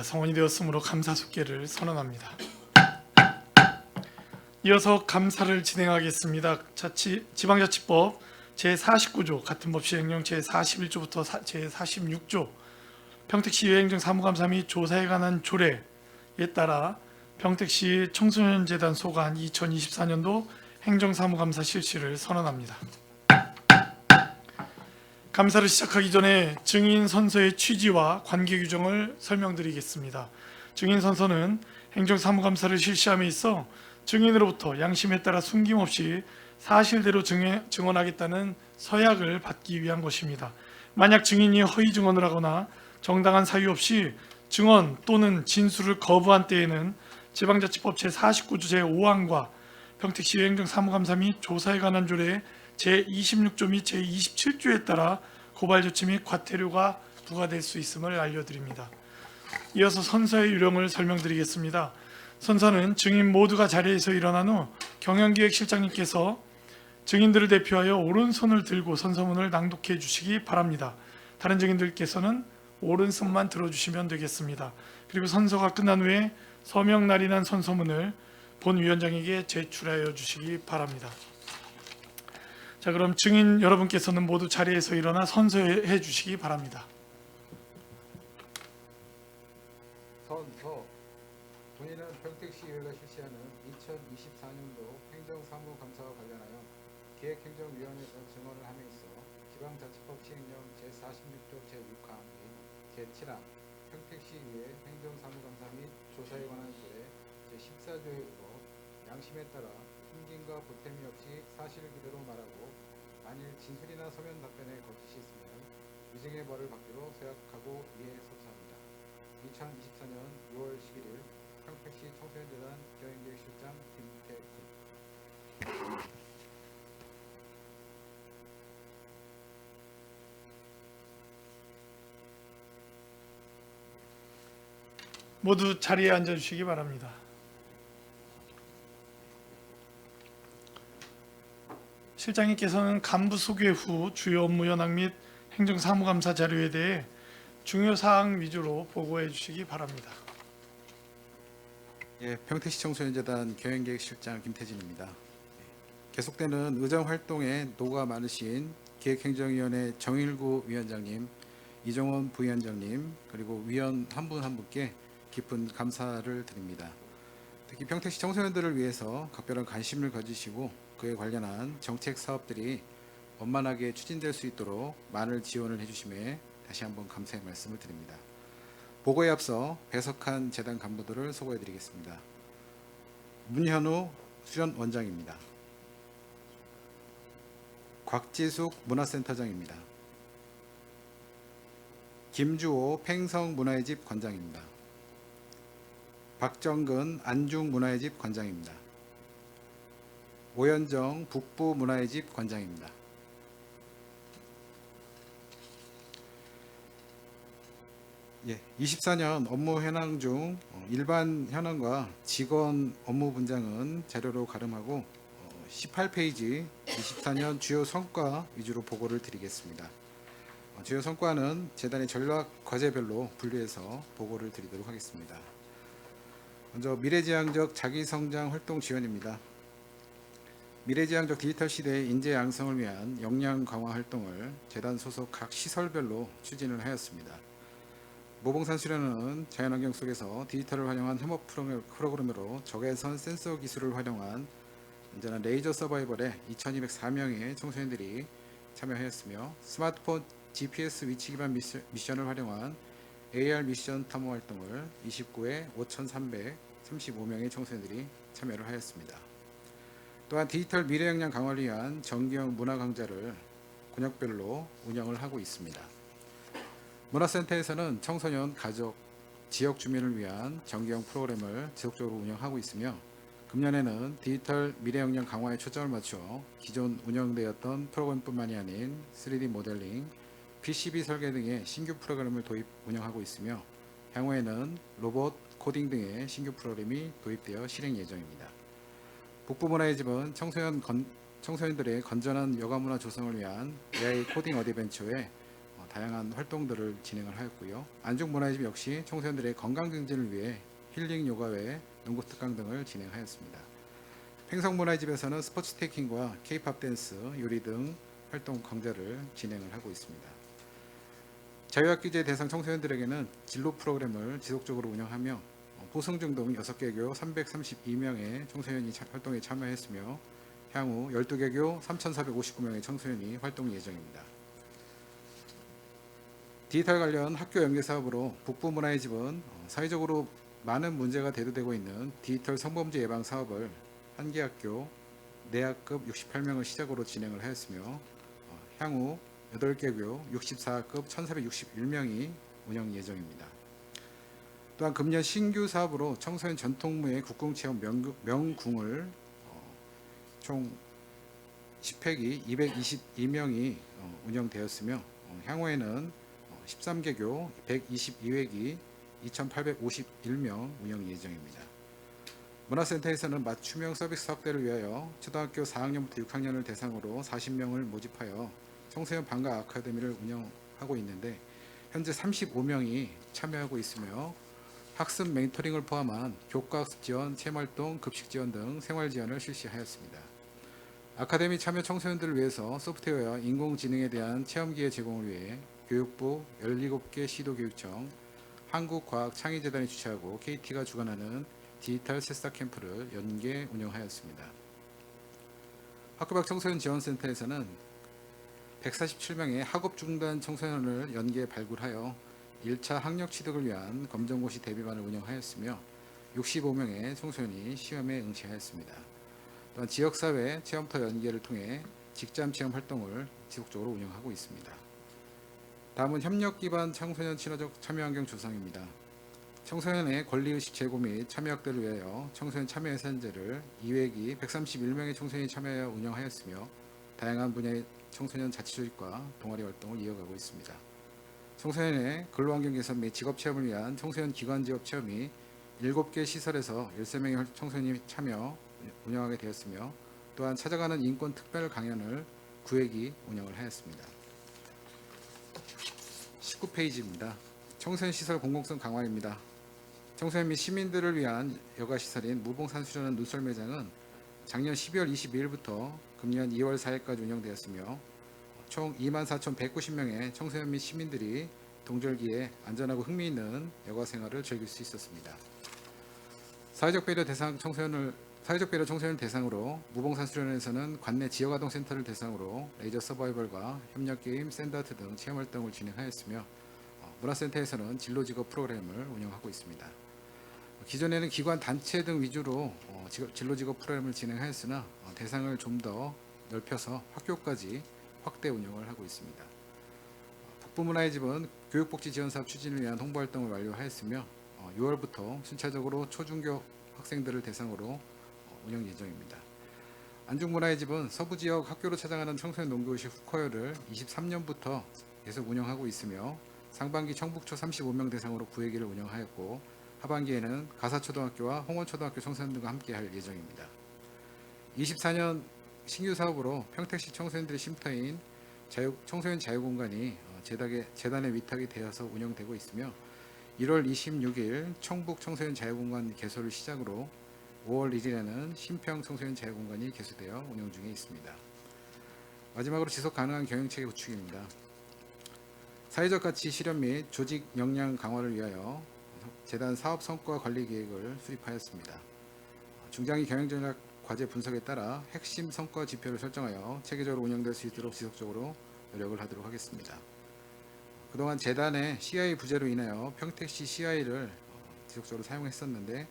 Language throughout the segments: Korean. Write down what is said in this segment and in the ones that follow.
성원이 되었으므로 감사 숙계를 선언합니다. 이어서 감사를 진행하겠습니다. 지방자치법 제49조 같은 법 시행령 제41조부터 제46조 평택시 행정 사무감사 및 조사에 관한 조례에 따라 평택시 청소년재단 소관 2024년도 행정사무감사 실시를 선언합니다. 감사를 시작하기 전에 증인 선서의 취지와 관계 규정을 설명드리겠습니다. 증인 선서는 행정사무감사를 실시함에 있어 증인으로부터 양심에 따라 숨김없이 사실대로 증언하겠다는 서약을 받기 위한 것입니다. 만약 증인이 허위 증언을 하거나 정당한 사유 없이 증언 또는 진술을 거부한 때에는 지방자치법 제49조 제5항과 평택시 행정사무감사 및 조사에 관한 조례 제26조 및 제27조에 따라 고발 조치 및 과태료가 부과될 수 있음을 알려드립니다. 이어서 선서의 유령을 설명드리겠습니다. 선서는 증인 모두가 자리에서 일어난 후 경영기획실장님께서 증인들을 대표하여 오른손을 들고 선서문을 낭독해 주시기 바랍니다. 다른 증인들께서는 오른손만 들어주시면 되겠습니다. 그리고 선서가 끝난 후에 서명 날인한 선서문을 본 위원장에게 제출하여 주시기 바랍니다. 자, 그럼 증인 여러분께서는 모두 자리에서 일어나 선서해 주시기 바랍니다. 선서. 본인은 평택시의회가 실시하는 2024년도 행정사무감사와 관련하여 기획행정위원회에서 증언을 함에 있어 지방자치법 시행령 제46조 제6항 및 제7항 평택시의회 행정사무감사 및 조사에 관한 조례 제14조에 의거 양심에 따라 숨김과 보탬이 없이 사실을 그대로 말하고 만일 진술이나 서면 답변에 거짓이 있으면 위증의 벌을 받기로 서약하고 이에 서사합니다. 2024년 6월 11일 평택시 청소년재단 경영기획실장 김태훈. 모두 자리에 앉아주시기 바랍니다. 실장님께서는 간부 소개 후 주요 업무 현황 및 행정사무감사 자료에 대해 중요 사항 위주로 보고해 주시기 바랍니다. 예, 평택시 청소년재단 경영기획실장 김태진입니다. 계속되는 의정활동에 노고가 많으신 기획행정위원회 정일구 위원장님, 이정원 부위원장님, 그리고 위원 한 분 한 분께 깊은 감사를 드립니다. 특히 평택시 청소년들을 위해서 각별한 관심을 가지시고 그에 관련한 정책 사업들이 원만하게 추진될 수 있도록 많은 지원을 해주심에 다시 한번 감사의 말씀을 드립니다. 보고에 앞서 배석한 재단 간부들을 소개해드리겠습니다. 문현우 수련원장입니다. 곽지숙 문화센터장입니다. 김주호 팽성문화의 집 관장입니다. 박정근 안중문화의 집 관장입니다. 오현정 북부문화의 집 관장입니다. 예, 24년 업무 현황 중 일반 현황과 직원 업무 분장은 자료로 가름하고 18페이지 24년 주요 성과 위주로 보고를 드리겠습니다. 주요 성과는 재단의 전략 과제별로 분류해서 보고를 드리도록 하겠습니다. 먼저 미래지향적 자기성장 활동 지원입니다. 미래지향적 디지털 시대의 인재 양성을 위한 역량 강화 활동을 재단 소속 각 시설별로 추진을 하였습니다. 모봉산 수련은 자연환경 속에서 디지털을 활용한 협업 프로그램으로 적외선 센서 기술을 활용한 안전한 레이저 서바이벌에 2204명의 청소년들이 참여하였으며 스마트폰 GPS 위치 기반 미션을 활용한 AR 미션 탐험 활동을 29회 5,335명의 청소년들이 참여를 하였습니다. 또한 디지털 미래 역량 강화를 위한 정기형 문화 강좌를 군역별로 운영을 하고 있습니다. 문화센터에서는 청소년, 가족, 지역 주민을 위한 정기형 프로그램을 지속적으로 운영하고 있으며 금년에는 디지털 미래 역량 강화에 초점을 맞춰 기존 운영되었던 프로그램뿐만이 아닌 3D 모델링, PCB 설계 등의 신규 프로그램을 운영하고 있으며 향후에는 로봇, 코딩 등의 신규 프로그램이 도입되어 실행 예정입니다. 북부문화의 집은 청소년들의 건전한 여가문화 조성을 위한 AI 코딩 어드벤처에 다양한 활동들을 진행을 하였고요. 안중문화회집 역시 청소년들의 건강 증진을 위해 힐링 요가회, 농구 특강 등을 진행하였습니다. 횡성문화회집에서는 스포츠 테이킹과 K-팝 댄스, 요리 등 활동 강좌를 진행을 하고 있습니다. 자유학기제 대상 청소년들에게는 진로 프로그램을 지속적으로 운영하며 보승중 등 6개교 332명의 청소년이 활동에 참여했으며 향후 12개교 3,459명의 청소년이 활동 예정입니다. 디지털 관련 학교 연계 사업으로 북부문화회집은 사회적으로 많은 문제가 대두되고 있는 디지털 성범죄 예방 사업을 한 개 학교 내학급 68명을 시작으로 진행을 하였으며 향후 8개교 64학급 1,461명이 운영 예정입니다. 또한 금년 신규 사업으로 청소년 전통무예 국궁체험 명궁을 총 10획이 222명이 운영되었으며 향후에는 13개교 122획이 2,851명 운영 예정입니다. 문화센터에서는 맞춤형 서비스 확대를 위하여 초등학교 4학년부터 6학년을 대상으로 40명을 모집하여 청소년 방과 아카데미를 운영하고 있는데 현재 35명이 참여하고 있으며 학습 멘토링을 포함한 교과학습 지원, 체험활동, 급식 지원 등 생활 지원을 실시하였습니다. 아카데미 참여 청소년들을 위해서 소프트웨어와 인공지능에 대한 체험기회 제공을 위해 교육부 17개 시도교육청, 한국과학창의재단이 주최하고 KT가 주관하는 디지털 새싹 캠프를 연계 운영하였습니다. 학교 밖 청소년 지원센터에서는 147명의 학업 중단 청소년을 연계 발굴하여 1차 학력 취득을 위한 검정고시 대비반을 운영하였으며 65명의 청소년이 시험에 응시하였습니다. 또한 지역사회 체험터 연계를 통해 직장 체험 활동을 지속적으로 운영하고 있습니다. 다음은 협력 기반 청소년 친화적 참여 환경 조성입니다. 청소년의 권리의식 제고 및 참여 확대를 위하여 청소년 참여 예산제를 2회기 131명의 청소년이 참여하여 운영하였으며 다양한 분야의 청소년 자치조직과 동아리 활동을 이어가고 있습니다. 청소년의 근로환경 개선 및 직업 체험을 위한 청소년 기관 지업 체험이 7개 시설에서 13명의 청소년이 참여 운영하게 되었으며 또한 찾아가는 인권 특별 강연을 9회기 운영을 하였습니다. 19페이지입니다. 청소년 시설 공공성 강화입니다. 청소년 및 시민들을 위한 여가시설인 무봉산수련원 눈썰매장은 작년 12월 22일부터 금년 2월 4일까지 운영되었으며 총 24,190명의 청소년 및 시민들이 동절기에 안전하고 흥미있는 여가 생활을 즐길 수 있었습니다. 사회적 배려 청소년을 대상으로 무봉산수련원에서는 관내 지역아동센터를 대상으로 레이저 서바이벌과 협력게임, 샌드아트 등 체험활동을 진행하였으며 문화센터에서는 진로직업 프로그램을 운영하고 있습니다. 기존에는 기관 단체 등 위주로 진로직업 프로그램을 진행하였으나 대상을 좀 더 넓혀서 학교까지 확대 운영을 하고 있습니다. 북부문화회집은 교육복지지원사업 추진을 위한 홍보활동을 완료하였으며 6월부터 순차적으로 초중교 학생들을 대상으로 운영 예정입니다. 안중문화회집은 서부지역 학교로 찾아가는 청소년 농교의식 후커열을 23년부터 계속 운영하고 있으며 상반기 청북초 35명 대상으로 9회기를 운영하였고 하반기에는 가사초등학교와 홍원초등학교 청소년들과 함께할 예정입니다. 24년 신규 사업으로 평택시 청소년들의 쉼터인 청소년 자유공간이 재단의 위탁이 되어서 운영되고 있으며 1월 26일 청북 청소년 자유공간 개소를 시작으로 5월 1일에는 신평 청소년 자유공간이 개소되어 운영 중에 있습니다. 마지막으로 지속 가능한 경영체계 구축입니다. 사회적 가치 실현 및 조직 역량 강화를 위하여 재단 사업 성과 관리 계획을 수립하였습니다. 중장기 경영전략 과제 분석에 따라 핵심 성과 지표를 설정하여 체계적으로 운영될 수 있도록 지속적으로 노력을 하도록 하겠습니다. 그동안 재단의 CI 부재로 인하여 평택시 CI를 지속적으로 사용했었는데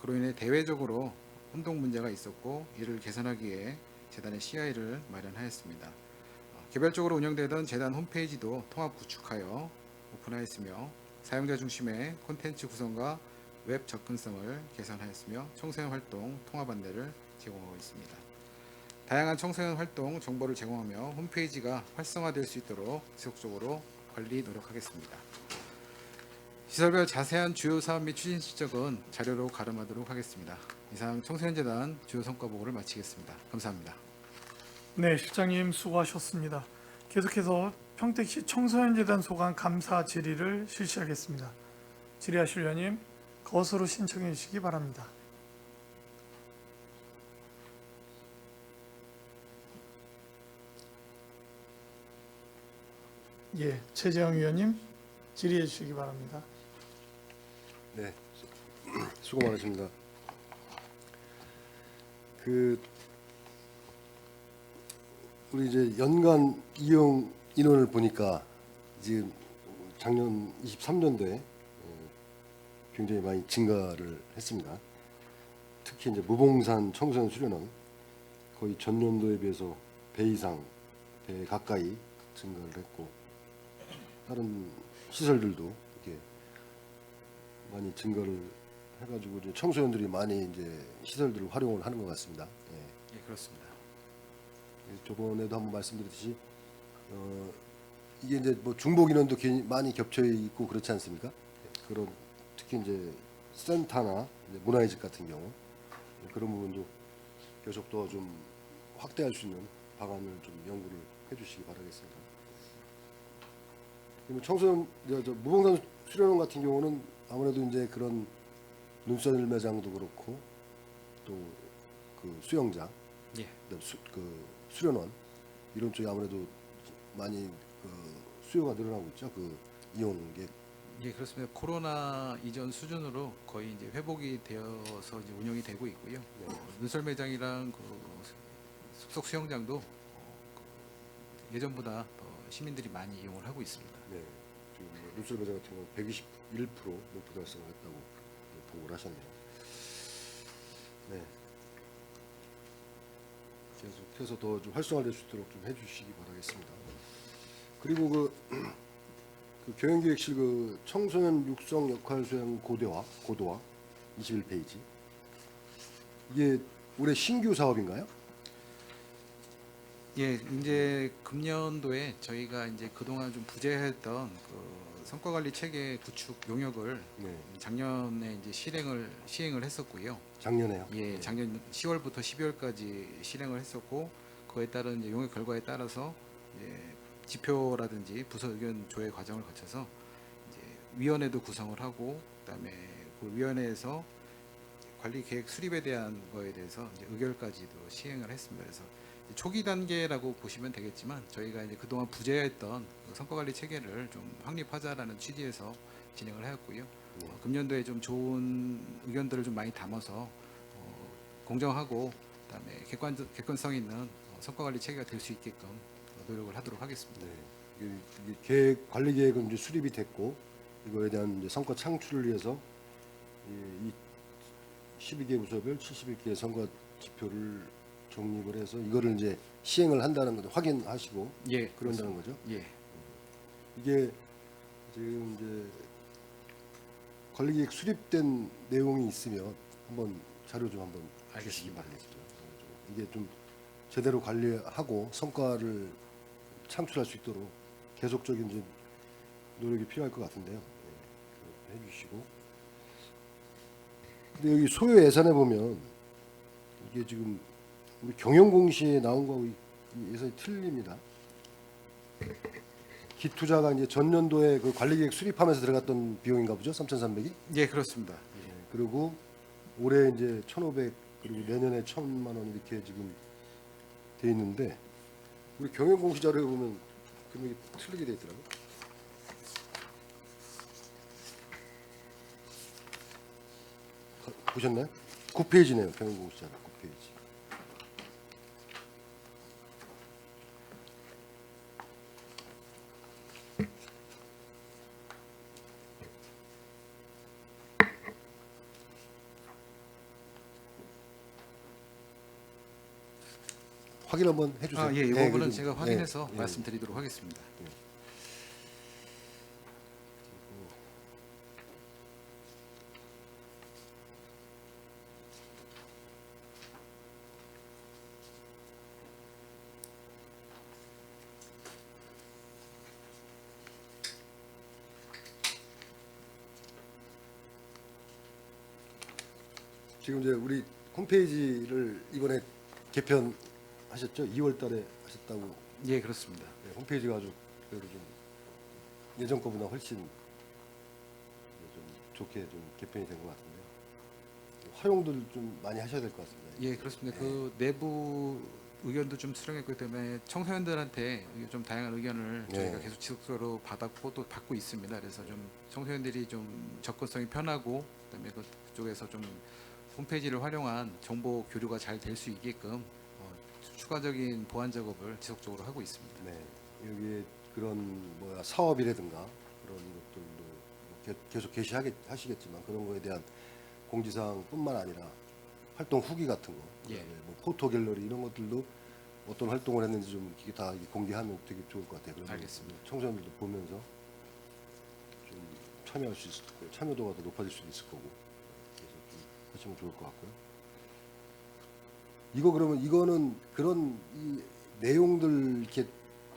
그로 인해 대외적으로 혼동 문제가 있었고 이를 개선하기 위해 재단의 CI를 마련하였습니다. 개별적으로 운영되던 재단 홈페이지도 통합 구축하여 오픈하였으며 사용자 중심의 콘텐츠 구성과 웹 접근성을 개선하였으며 청소년 활동 통합 안내를 제공하고 있습니다. 다양한 청소년 활동 정보를 제공하며 홈페이지가 활성화될 수 있도록 지속적으로 관리 노력하겠습니다. 시설별 자세한 주요 사업 및 추진 실적은 자료로 가름하도록 하겠습니다. 이상 청소년재단 주요 성과 보고를 마치겠습니다. 감사합니다. 네, 실장님 수고하셨습니다. 계속해서 평택시 청소년재단 소관 감사 질의를 실시하겠습니다. 질의하실 의원님 거수로 신청해 주시기 바랍니다. 예, 최재형 의원님 질의해 주시기 바랍니다. 네, 수고 많으십니다. 그 우리 이제 연간 이용 인원을 보니까 지금 작년 23년도에 굉장히 많이 증가를 했습니다. 특히 이제 무봉산 청소년 수련원 거의 전년도에 비해서 배 이상, 배 가까이 증가를 했고 다른 시설들도 이렇게 많이 증가를 해가지고 이제 청소년들이 많이 이제 시설들을 활용을 하는 것 같습니다. 예. 예, 그렇습니다. 저번에도 한번 말씀드렸듯이 이게 이제 뭐 중복 인원도 많이 겹쳐 있고 그렇지 않습니까? 그런 특히 이제 센터나 이제 문화의 집 같은 경우 그런 부분도 계속 더 좀 확대할 수 있는 방안을 좀 연구를 해주시기 바라겠습니다. 그리고 청소년 저 무봉산 수련원 같은 경우는 아무래도 이제 그런 눈썰 매장도 그렇고 또 그 수영장, 예, 그 수련원 이런 쪽이 아무래도 많이 그 수요가 늘어나고 있죠. 그 이용객. 예, 그렇습니다. 코로나 이전 수준으로 거의 이제 회복이 되어서 이제 운영이 되고 있고요. 네. 눈썰 매장이랑 그 숲속 수영장도 예전보다 더 시민들이 많이 이용을 하고 있습니다. 네. 지금 뭐 눈썰 매장 같은 경우 121% 목표 달성을 했다고 보고를 하셨네요. 네. 계속해서 더 좀 활성화될 수 있도록 좀 해주시기 바라겠습니다. 그리고 그 교육기획실 그 청소년 육성 역할 수행 고도화 21페이지 이게 올해 신규 사업인가요? 예, 이제 금년도에 저희가 이제 그동안 좀 부재했던 그 성과 관리 체계 구축 용역을 네. 작년에 이제 시행을 했었고요. 작년에요. 예, 작년 10월부터 12월까지 실행을 했었고 그에 따른 이제 용역 결과에 따라서 이제 지표라든지 부서 의견 조회 과정을 거쳐서 이제 위원회도 구성을 하고 그다음에 그 위원회에서 관리 계획 수립에 대한 거에 대해서 이제 의결까지도 시행을 했습니다. 그래서 이제 초기 단계라고 보시면 되겠지만 저희가 이제 그동안 부재했던 그 성과 관리 체계를 좀 확립하자라는 취지에서 진행을 하였고요. 네. 금년도에 좀 좋은 의견들을 좀 많이 담아서 공정하고 그다음에 객관성 있는 성과 관리 체계가 될 수 있게끔 노력을 하도록 하겠습니다. 네. 이게 계획 관리 계획은 이제 수립이 됐고 이거에 대한 이제 성과 창출을 위해서 이 12개 부서별 71개의 성과 지표를 정립을 해서 이거를 이제 시행을 한다는 거죠. 확인하시고 예, 그런다는 거죠. 예, 이게 지금 이제 관리계획 수립된 내용이 있으면 한번 자료 좀 한번 주시기 알겠습니다. 바라겠습니다. 이게 좀 제대로 관리하고 성과를 창출할 수 있도록 계속적인 이제 노력이 필요할 것 같은데요. 네, 해주시고. 근데 여기 소요 예산에 보면 이게 지금 우리 경영공시에 나온 거하고 이 예산이 틀립니다. 기투자가 이제 전년도에 그 관리계획 수립하면서 들어갔던 비용인가 보죠? 3,300이? 예, 그렇습니다. 네, 그리고 올해 이제 1,500 그리고 내년에 1,000만 원 이렇게 지금 돼 있는데 우리 경영공시 자료에 보면 금액이 틀리게 돼 있더라고요. 보셨나요? 9페이지네요. 경영공시 자료 9페이지. 확인 한번 해주세요. 아, 예, 이 네, 부분은 그 좀- 제가 확인해서 네, 말씀드리도록 하겠습니다. 지금 이제 우리 홈페이지를 이번에 개편하셨죠? 2월 달에 하셨다고. 예, 그렇습니다. 네, 홈페이지가 아주 그래도 좀 예전 거보다 훨씬 좀 좋게 좀 개편이 된 것 같은데요. 활용들 좀 많이 하셔야 될 것 같습니다. 예, 그렇습니다. 그 내부 의견도 좀 수렴했기 때문에 청소년들한테 좀 다양한 의견을 네. 저희가 계속 지속적으로 받았고 또 받고 있습니다. 그래서 좀 청소년들이 좀 접근성이 편하고 그다음에 그쪽에서 좀 홈페이지를 활용한 정보 교류가 잘 될 수 있게끔 추가적인 보완 작업을 지속적으로 하고 있습니다. 네, 여기에 그런 뭐야 사업이라든가 그런 것들도 계속 하시겠지만 그런 거에 대한 공지사항뿐만 아니라 활동 후기 같은 거, 예. 그다음에 뭐 포토 갤러리 이런 것들도 어떤 활동을 했는지 좀 이게 다 공개하면 되게 좋을 것 같아요. 그러면 알겠습니다. 청소년들도 보면서 좀 참여할 수 있을 거고 참여도가 더 높아질 수도 있을 거고 그래서 좀 하시면 좋을 것 같고요. 이거 그러면 이거는 그런 이 내용들 이렇게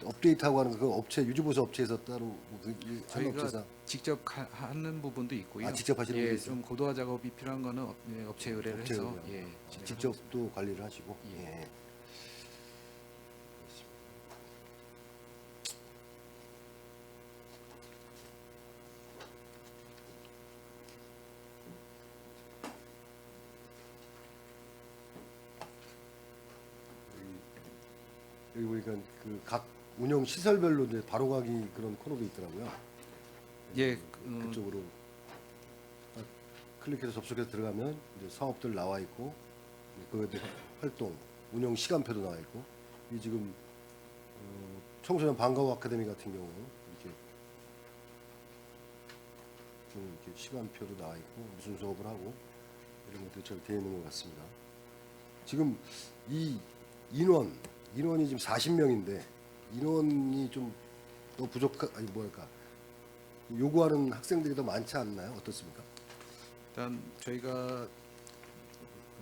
업데이트하고 하는 그 업체 유지보수 업체에서 따로 한 저희가 업체사 직접 하는 부분도 있고요. 아, 직접 하시는 분도 예, 있어요? 좀 고도화 작업이 필요한 거는 업체 의뢰를 업체 해서 의뢰. 예, 진행하고 직접 있습니다. 또 관리를 하시고 예. 예. 여기 보니까 그 각 운영 시설별로 이제 바로가기 그런 코너도 있더라고요. 예, 그쪽으로 딱 클릭해서 접속해서 들어가면 이제 사업들 나와 있고 그거에 대한 활동 운영 시간표도 나와 있고 이 지금 청소년 방과후 아카데미 같은 경우 이렇게 좀 이렇게 시간표도 나와 있고 무슨 수업을 하고 이런 것들이 잘 되어 있는 것 같습니다. 지금 이 인원이 지금 40명인데 인원이 좀 더 아니 뭐랄까 요구하는 학생들이 더 많지 않나요? 어떻습니까? 일단 저희가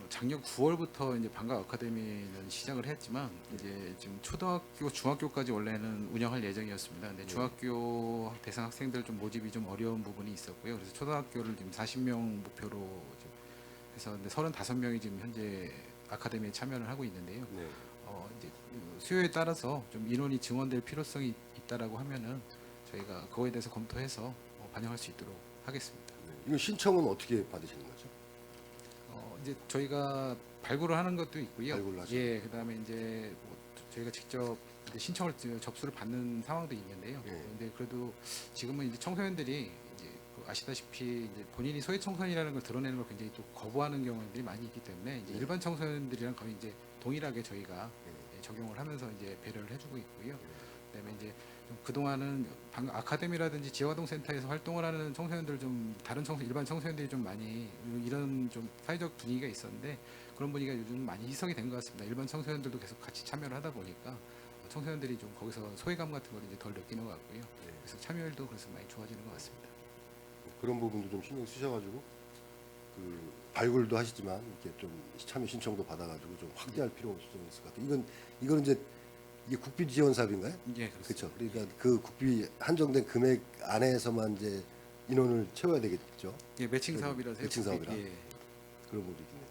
작년 9월부터 이제 방과 아카데미는 시작을 했지만 이제 지금 초등학교, 중학교까지 원래는 운영할 예정이었습니다. 근데 중학교 대상 학생들 좀 모집이 좀 어려운 부분이 있었고요. 그래서 초등학교를 지금 40명 목표로 지금 해서 근데 35명이 지금 현재 아카데미에 참여를 하고 있는데요. 네. 이제 수요에 따라서 좀 인원이 증원될 필요성이 있다라고 하면은 저희가 그거에 대해서 검토해서 반영할 수 있도록 하겠습니다. 이거 신청은 어떻게 받으시는 거죠? 이제 저희가 발굴을 하는 것도 있고요. 발굴을 하시고. 예, 그다음에 이제 뭐 저희가 직접 이제 신청을 접수를 받는 상황도 있는데요. 예. 근데 그래도 지금은 이제 청소년들이 이제 아시다시피 이제 본인이 소외 청소년이라는 걸 드러내는 걸 굉장히 또 거부하는 경우들이 많이 있기 때문에 이제 예. 일반 청소년들이랑 거의 이제 동일하게 저희가 적용을 하면서 이제 배려를 해주고 있고요. 그다음에 이제 좀 그동안은 아카데미라든지 지역아동센터에서 활동을 하는 청소년들 좀 다른 일반 청소년들이 좀 많이 이런 좀 사회적 분위기가 있었는데 그런 분위기가 요즘 많이 희석이 된 것 같습니다. 일반 청소년들도 계속 같이 참여를 하다 보니까 청소년들이 좀 거기서 소외감 같은 걸 이제 덜 느끼는 것 같고요. 그래서 참여율도 그래서 많이 좋아지는 것 같습니다. 그런 부분도 좀 신경 쓰셔가지고 그 발굴도 하시지만 이렇게 좀 참여 신청도 받아가지고 좀 확대할 필요가 좀 있을 것 같아요. 이건 이제 이게 국비 지원 사업인가요? 예, 그렇습니다. 그렇죠. 그러니까 그 국비 한정된 금액 안에서만 이제 인원을 채워야 되겠죠. 예, 매칭 사업이라서 매칭 사업이라. 예. 그런 부분도 있네요.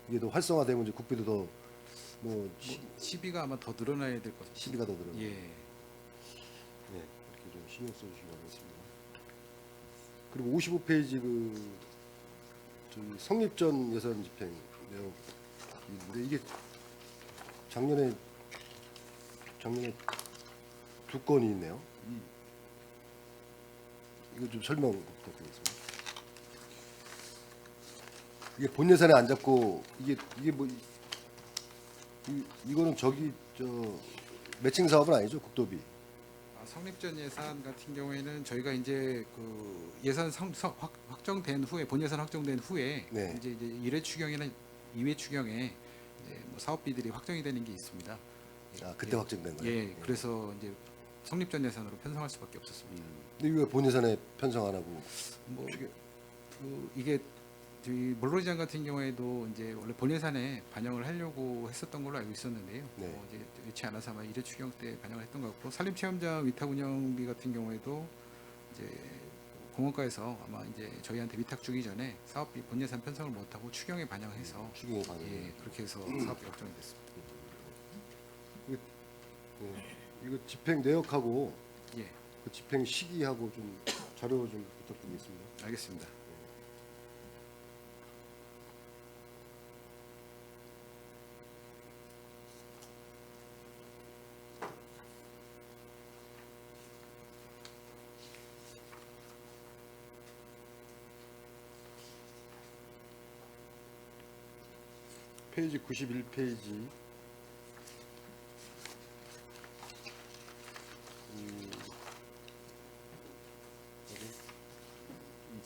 이게 더 활성화되면 이제 국비도 더뭐 시비가 아마 더 늘어나야 될 것 같아요. 시비가 더 들어요. 예. 네, 이렇게 좀 신경 써주시기 바라겠습니다. 그리고 55페이지 저기 성립전 예산 집행 내용인데 이게 작년에 두 건이 있네요. 이거 좀 설명 부탁드리겠습니다. 이게 본 예산에 안 잡고 이게 뭐 이거는 저기 매칭 사업은 아니죠? 국도비. 성립전 예산 같은 경우에는 저희가 이제 그 예산 확정된 후에 본 예산 확정된 후에 네. 이제 1회 추경이나 2회 추경에 이제 뭐 사업비들이 확정이 되는 게 있습니다. 아 그때 확정된 거예요. 예, 그래서 이제 성립전 예산으로 편성할 수밖에 없었습니다. 근데 이거 본 예산에 편성 안 하고 뭐 이게 저희 물로리장 같은 경우에도 이제 원래 본 예산에 반영을 하려고 했었던 걸로 알고 있었는데요. 네. 이제 그렇지 않아서 아마 1회 추경 때 반영을 했던 것 같고 산림체험장 위탁 운영비 같은 경우에도 이제 공원가에서 아마 이제 저희한테 위탁 주기 전에 사업비 본 예산 편성을 못하고 추경에 반영해서 추경에 반영. 예, 그렇게 해서 사업비 확정이 됐습니다. 네. 이거 집행 내역하고 예, 그 집행 시기하고 좀 자료 좀 부탁드리겠습니다. 알겠습니다. 페이지 91페이지.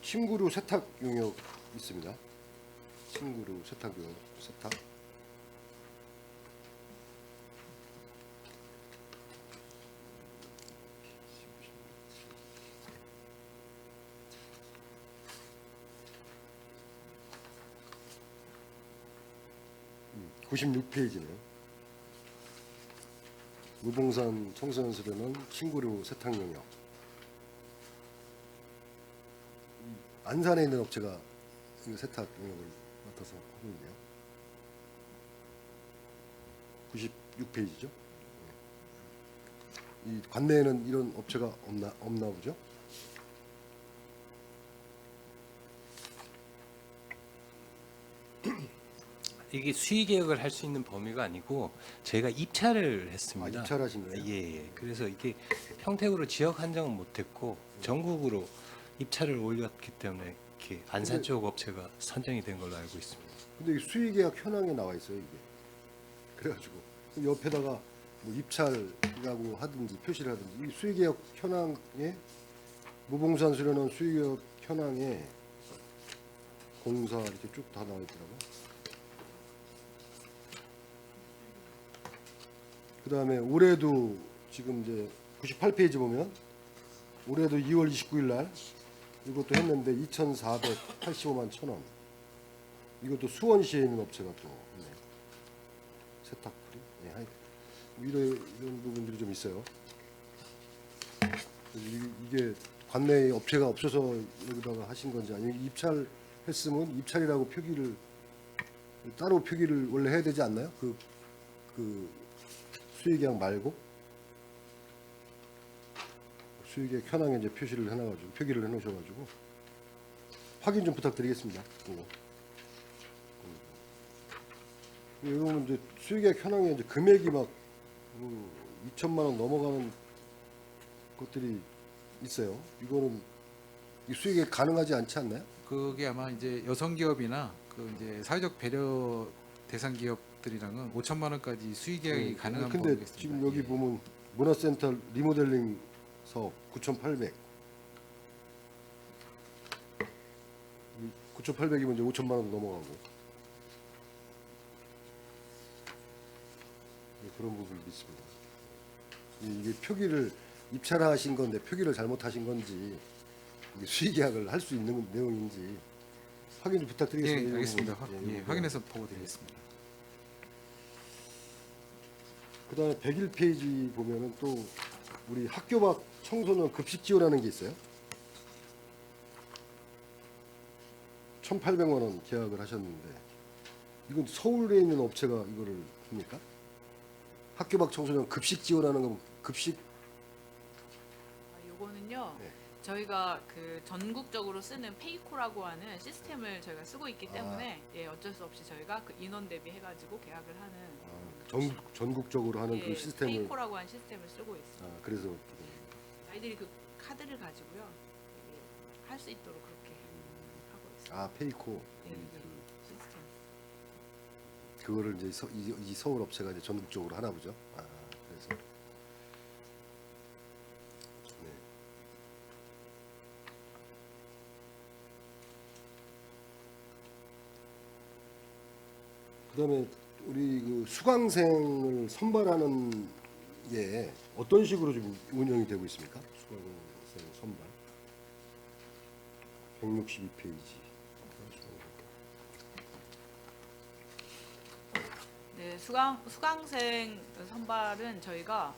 침구류 세탁 용역 있습니다. 침구류 세탁 용역 세탁. 음, 96페이지네요. 무봉산 청소년수련원 침구류 세탁 용역. 안산에 있는 업체가 이 세탁 용역을 맡아서 하고 있네요. 96페이지죠. 이 관내에는 이런 업체가 없나 보죠? 이게 수의 계획을 할 수 있는 범위가 아니고 저희가 입찰을 했습니다. 입찰하신 거예요? 예, 예. 그래서 이게 평택으로 지역 한정은 못했고 전국으로 입찰을 올렸기 때문에 이렇게 안산 쪽 업체가 선정이 된 걸로 알고 있습니다. 근데 이 수의계약 현황에 나와 있어요, 이게. 그래가지고 옆에다가 뭐 입찰이라고 하든지 표시를 하든지 이 수의계약 현황에 무봉산 수련원 수의계약 현황에 공사 이렇게 쭉 다 나와 있더라고요. 그 다음에 올해도 지금 이제 98페이지 보면 올해도 2월 29일 날 이것도 했는데 2,485만 1,000원. 이것도 수원시에 있는 업체가 또 있네. 세탁풀이. 예, 이런 부분들이 좀 있어요. 이게 관내에 업체가 없어서 여기다가 하신 건지 아니면 입찰했으면 입찰이라고 표기를 따로 표기를 원래 해야 되지 않나요? 그 수의계약 말고 수의계약 현황에 이제 표기를 해놓으셔가지고 확인 좀 부탁드리겠습니다. 그거. 여러분 이제 수의계약 현황에 이제 금액이 막 2천만 원 넘어가는 것들이 있어요. 이거는 이 수의계약 가능하지 않지 않나요? 그게 아마 이제 여성 기업이나 그 이제 사회적 배려 대상 기업들이랑은 5천만 원까지 수의 계약이 가능한 근데 법이겠습니다. 지금 여기 예. 보면 문화센터 리모델링 사업 9,800. 9,800이면 이제 5천만 원 넘어가고. 그런 부분이 있습니다. 이게 표기를 입찰하신 건데 표기를 잘못하신 건지 이게 수의계약을 할 수 있는 내용인지 확인 좀 예, 부탁드리겠습니다. 이 알겠습니다. 부분. 예, 이 부분. 확인해서 보고 드리겠습니다. 그다음에 101페이지 보면은 또 우리 학교 밖 청소년 급식 지원하는 게 있어요. 1,800만 원 계약을 하셨는데 이건 서울에 있는 업체가 이거를 합니까? 학교 밖 청소년 급식 지원하는 거 급식 요거는요. 네. 저희가 그 전국적으로 쓰는 페이코라고 하는 시스템을 저희가 쓰고 있기 때문에 예, 어쩔 수 없이 저희가 그 인원 대비해 가지고 계약을 하는 전국적으로 하는 예, 그 시스템을 페이코라고 하는 시스템을 쓰고 있습니다. 그래서 아이들이 그 카드를 가지고요. 할 수 있도록 그렇게 하고 있습니다. 페이코 예, 예, 시스템. 그거를 이제 이 서울 업체가 이제 전국적으로 하나 보죠. 그래서 네. 그다음에 우리 그 수강생을 선발하는 게 어떤 식으로 좀 운영이 되고 있습니까? 수강생 선발 162페이지. 네, 수강생 선발은 저희가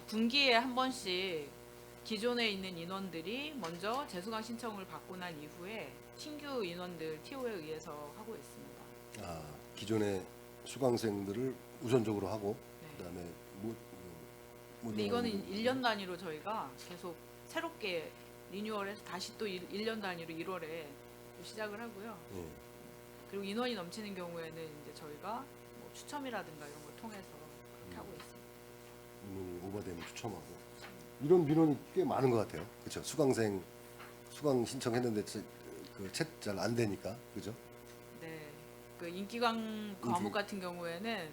분기에 한 번씩 기존에 있는 인원들이 먼저 재수강 신청을 받고 난 이후에 신규 인원들 TO에 의해서 하고 있습니다. 기존의 수강생들을 우선적으로 하고 네. 그다음에 근데 이거는 1년 단위로 저희가 계속 새롭게 리뉴얼해서 다시 또 1년 단위로 1월에 시작을 하고요. 예. 그리고 인원이 넘치는 경우에는 이제 저희가 뭐 추첨이라든가 이런 걸 통해서 그렇게 하고 있습니다. 인원이 오버되면 추첨하고 이런 민원이 꽤 많은 것 같아요. 그렇죠? 수강 신청했는데 그챗 잘 안 되니까 그죠? 네, 그 인기강 과목 같은 경우에는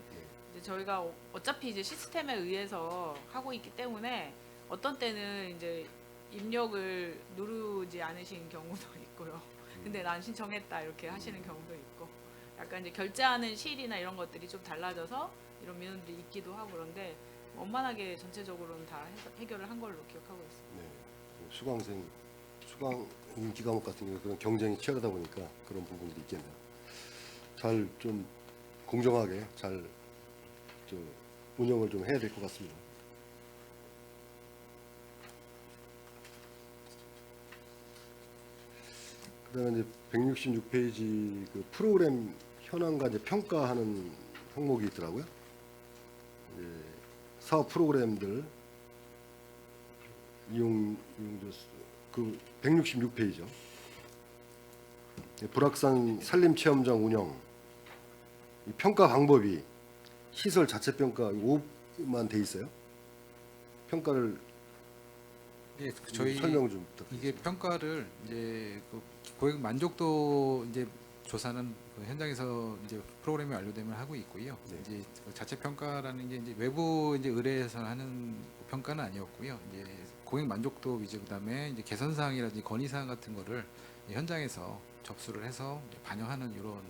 이제 저희가 어차피 이제 시스템에 의해서 하고 있기 때문에 어떤 때는 이제 입력을 누르지 않으신 경우도 있고요. 근데 난 신청했다 이렇게 하시는 경우도 있고, 약간 이제 결제하는 시일이나 이런 것들이 좀 달라져서 이런 민원들이 있기도 하고 그런데 원만하게 전체적으로는 다 해결을 한 걸로 기억하고 있습니다. 네. 수강 인기 과목 같은 경우 그런 경쟁이 치열하다 보니까 그런 부분들이 있겠네요. 잘 좀 공정하게 잘 운영을 좀 해야 될 것 같습니다. 그다음에 이제 166페이지 그 프로그램 현황과 이제 평가하는 항목이 있더라고요. 이제 사업 프로그램들 이용자 그 166페이지죠. 불악산 산림체험장 운영 이 평가 방법이 시설 자체 평가 5만 돼 있어요. 평가를 예, 저희 설명 좀 부탁드립니다. 이게 평가를 이제 그 고객 만족도 이제 조사는 그 현장에서 이제 프로그램이 완료되면 하고 있고요. 네. 이제 그 자체 평가라는 게 이제 외부 이제 의뢰해서 하는 평가는 아니었고요. 이제 고객 만족도 위주 그다음에 이제 개선 사항이라든지 건의 사항 같은 거를 현장에서 접수를 해서 반영하는 이런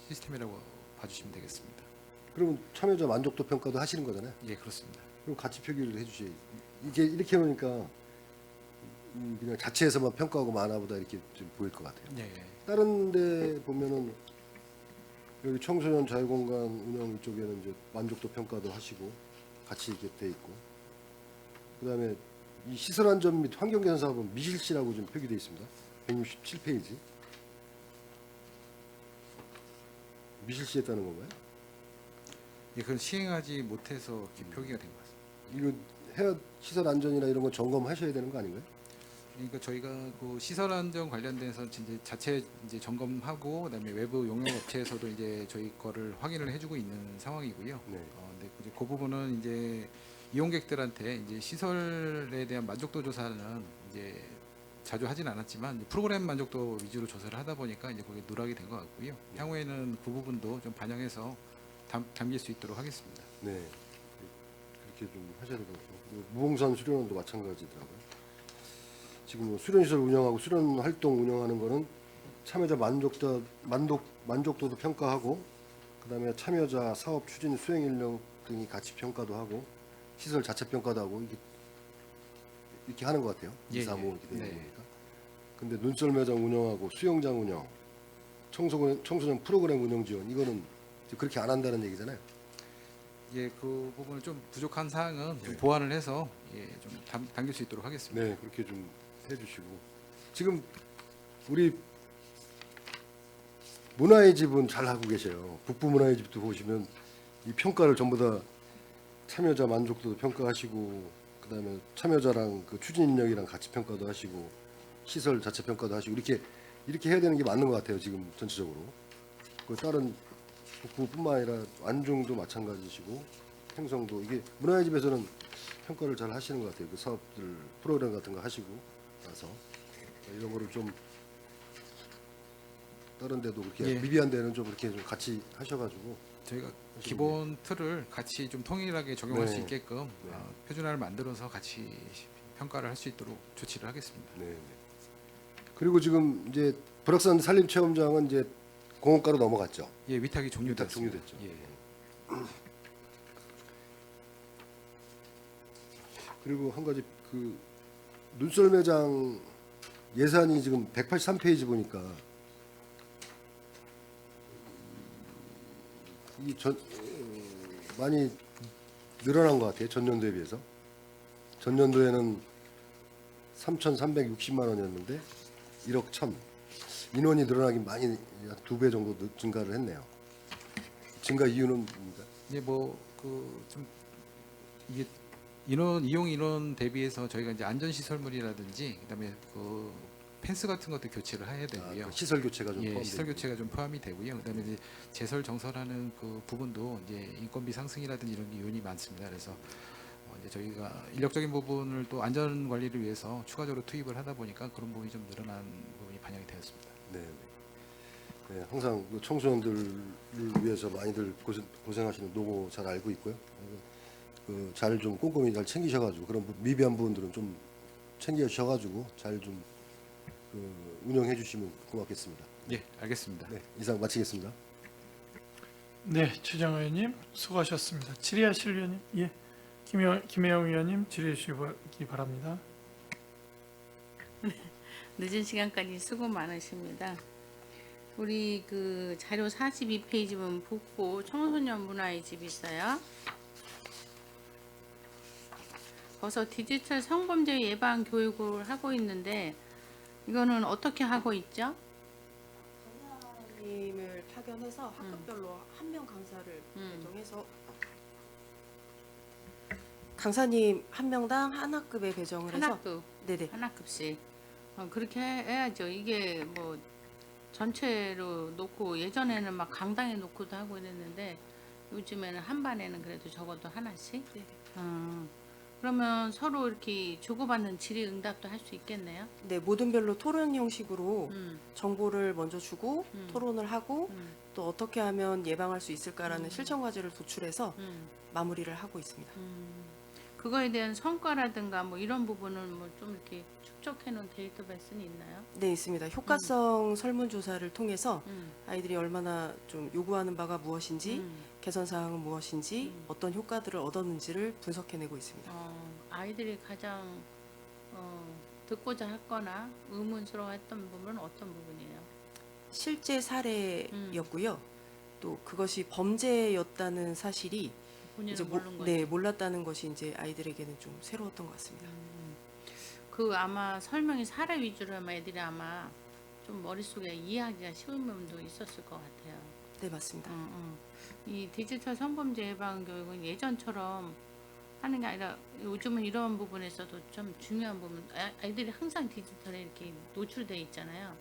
시스템이라고 봐주시면 되겠습니다. 그러면 참여자 만족도 평가도 하시는 거잖아요. 예, 그렇습니다. 그럼 같이 표기를 해주셔야지. 이게 이렇게 해놓으니까 그냥 자체에서만 평가하고 만화보다 이렇게 좀 보일 것 같아요. 예, 예. 다른 데 보면은 여기 청소년 자유공간 운영 이쪽에는 이제 만족도 평가도 하시고 같이 이렇게 돼 있고, 그다음에 이 시설 안전 및 환경 개선 사업은 미실시라고 좀 표기되어 있습니다. 167페이지. 미실시했다는 건가요? 예, 그건 시행하지 못해서 이렇게 표기가 된 것 같습니다. 이거 해야 시설 안전이나 이런 건 점검하셔야 되는 거 아닌가요? 그러니까 저희가 그 시설 안전 관련돼서 이제 자체 이제 점검하고 그다음에 외부 용역 업체에서도 이제 저희 거를 확인을 해주고 있는 상황이고요. 네. 근데 이제 그 부분은 이제 이용객들한테 이제 시설에 대한 만족도 조사는 이제 자주 하진 않았지만 이제 프로그램 만족도 위주로 조사를 하다 보니까 이제 거기에 누락이 된 것 같고요. 향후에는 그 부분도 좀 반영해서 담길 수 있도록 하겠습니다. 네. 그렇게 좀 하셔야 될 것 같고, 무봉산 수련원도 마찬가지더라고요. 지금 뭐 수련시설 운영하고 수련 활동 운영하는 거는 참여자 만족도도 평가하고, 그다음에 참여자 사업 추진 수행 인력 등이 같이 평가도 하고, 시설 자체 평가도 하고 이렇게 하는 것 같아요. 예, 2, 3, 5 예. 이렇게 되는 네. 거니까. 근데 눈썰 매장 운영하고 수영장 운영, 청소년 프로그램 운영 지원 이거는 이제 그렇게 안 한다는 얘기잖아요. 예, 그 부분을 좀 부족한 사항은 좀 네. 보완을 해서 예, 좀 담길 수 있도록 하겠습니다. 네, 그렇게 좀 해주시고, 지금 우리 문화의 집은 잘 하고 계셔요. 북부 문화의 집도 보시면 이 평가를 전부 다 참여자 만족도도 평가하시고, 그다음에 참여자랑 그 추진 인력이랑 같이 평가도 하시고, 시설 자체 평가도 하시고 이렇게 해야 되는 게 맞는 것 같아요. 지금 전체적으로. 그 다른 북부뿐만 아니라 안중도 마찬가지시고 행성도 이게 문화의 집에서는 평가를 잘 하시는 것 같아요. 그 사업들 프로그램 같은 거 하시고 나서 이런 거를 좀 다른 데도 그렇게 예. 미비한 데는 좀 그렇게 좀 같이 하셔가지고 저희가 기본 틀을 같이 좀 통일하게 적용할 네. 수 있게끔 네. 표준화를 만들어서 같이 평가를 할 수 있도록 조치를 하겠습니다. 네. 네. 그리고 지금 이제 불악산 산림 체험장은 이제 공업가로 넘어갔죠. 예, 위탁이 위탁 종료됐습니다. 종료됐죠. 예. 그리고 한 가지 그 눈썰 매장 예산이 지금 183페이지 보니까 이 많이 늘어난 것 같아요. 전년도에 비해서. 전년도에는 3,360만 원이었는데 1억 1,000. 인원이 늘어나긴 많이 한 2배 정도 증가를 했네요. 증가 이유는 뭡니까? 예, 뭐 그 좀 이게 이용 인원 대비해서 저희가 이제 안전 시설물이라든지 그다음에 그 펜스 같은 것도 교체를 해야 되고요. 그 시설 교체가 좀 예, 포함되어 시설 있고. 교체가 좀 포함이 되고요. 그다음에 이제 제설 정설하는 그 부분도 이제 인건비 상승이라든지 이런 요인이 많습니다. 그래서 이제 저희가 인력적인 부분을 또 안전 관리를 위해서 추가적으로 투입을 하다 보니까 그런 부분이 좀 늘어난 부분이 반영이 되었습니다. 네. 네, 항상 그 청소년들을 위해서 많이들 고생하시는 노고 잘 알고 있고요. 잘 좀 꼼꼼히 잘 챙기셔가지고 그런 미비한 부분들은 좀 챙겨주셔가지고 잘 좀 운영해 주시면 고맙겠습니다. 예, 알겠습니다. 네, 이상 마치겠습니다. 네, 최정 의원님 수고하셨습니다. 질의하실 의원님, 예, 김혜영 의원님 질의해 주시기 바랍니다. 늦은 시간까지 수고 많으십니다. 우리 그 자료 42페이지 보면 북부 청소년 문화의 집이 있어요. 거기서 디지털 성범죄 예방 교육을 하고 있는데 이거는 어떻게 하고 있죠? 강사님을 파견해서 학급별로 한 명 강사를 배정해서 강사님 한 명당 한 학급에 배정을 해서 하나급, 네네 하나급씩. 그렇게 해야죠. 이게 뭐 전체로 놓고 예전에는 막 강당에 놓고도 하고 이랬는데 요즘에는 한 반에는 그래도 적어도 하나씩. 네네. 그러면 서로 이렇게 주고받는 질의응답도 할 수 있겠네요. 네 모든 별로 토론 형식으로 음, 정보를 먼저 주고 토론을 하고 음, 또 어떻게 하면 예방할 수 있을까라는 실천 과제를 도출해서 마무리를 하고 있습니다. 그거에 대한 성과라든가 뭐 이런 부분은 뭐 좀 이렇게 축적해 놓은 데이터베이스는 있나요? 네 있습니다. 효과성 설문조사를 통해서 음, 아이들이 얼마나 좀 요구하는 바가 무엇인지 개선 사항은 무엇인지 어떤 효과들을 얻었는지를 분석해내고 있습니다. 아이들이 가장 듣고자 했거나 의문스러워했던 부분은 어떤 부분이에요? 실제 사례였고요. 또 그것이 범죄였다는 사실이 본인은 이제 모르는 거죠. 네 몰랐다는 것이 이제 아이들에게는 좀 새로웠던 것 같습니다. 그 아마 설명이 사례 위주로 하면 애들이 아마 좀 머릿속에 이해하기가 쉬운 부분도 있었을 것 같아요. 네 맞습니다. 이 디지털 성범죄 예방 교육은 예전처럼 하는 게 아니라 요즘은 이런 부분에서도 좀 중요한 부분, 아이들이 항상 디지털에 이렇게 노출돼 있잖아요.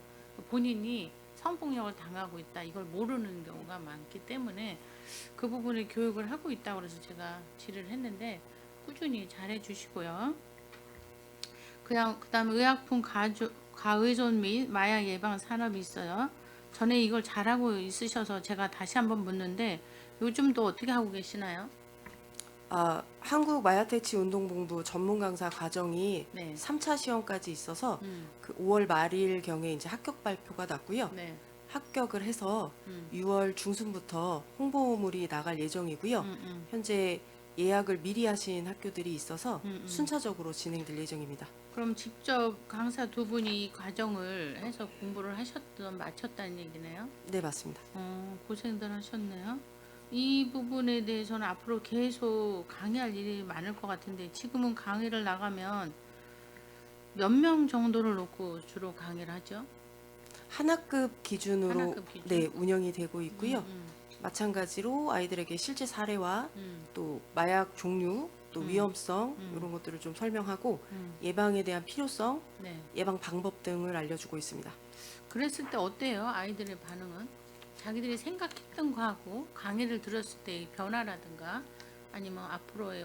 본인이 성폭력을 당하고 있다 이걸 모르는 경우가 많기 때문에 그 부분을 교육을 하고 있다고 그래서 제가 질의를 했는데 꾸준히 잘해 주시고요. 그다음에 의약품 가의존 및 마약 예방 산업이 있어요. 전에 이걸 잘하고 있으셔서 제가 다시 한번 묻는데 요즘도 어떻게 하고 계시나요? 한국 마약퇴치 운동본부 전문 강사 과정이 네. 3차 시험까지 있어서 그 5월 말일 경에 이제 합격 발표가 났고요. 네. 합격을 해서 음. 6월 중순부터 홍보물이 나갈 예정이고요. 현재 예약을 미리 하신 학교들이 있어서 순차적으로 진행될 예정입니다. 그럼 직접 강사 두 분이 이 과정을 해서 공부를 마쳤다는 얘기네요. 네, 맞습니다. 고생들 하셨네요. 이 부분에 대해서는 앞으로 계속 강의할 일이 많을 것 같은데 지금은 강의를 나가면 몇 명 정도를 놓고 주로 강의를 하죠? 한 학급 기준으로 하나급 기준? 네, 운영이 되고 있고요. 음, 마찬가지로 아이들에게 실제 사례와 음, 또 마약 종류, 또 위험성 이런 것들을 좀 설명하고 예방에 대한 필요성, 네. 예방 방법 등을 알려주고 있습니다. 그랬을 때 어때요? 아이들의 반응은? 자기들이 생각했던 거하고 강의를 들었을 때의 변화라든가 아니면 앞으로의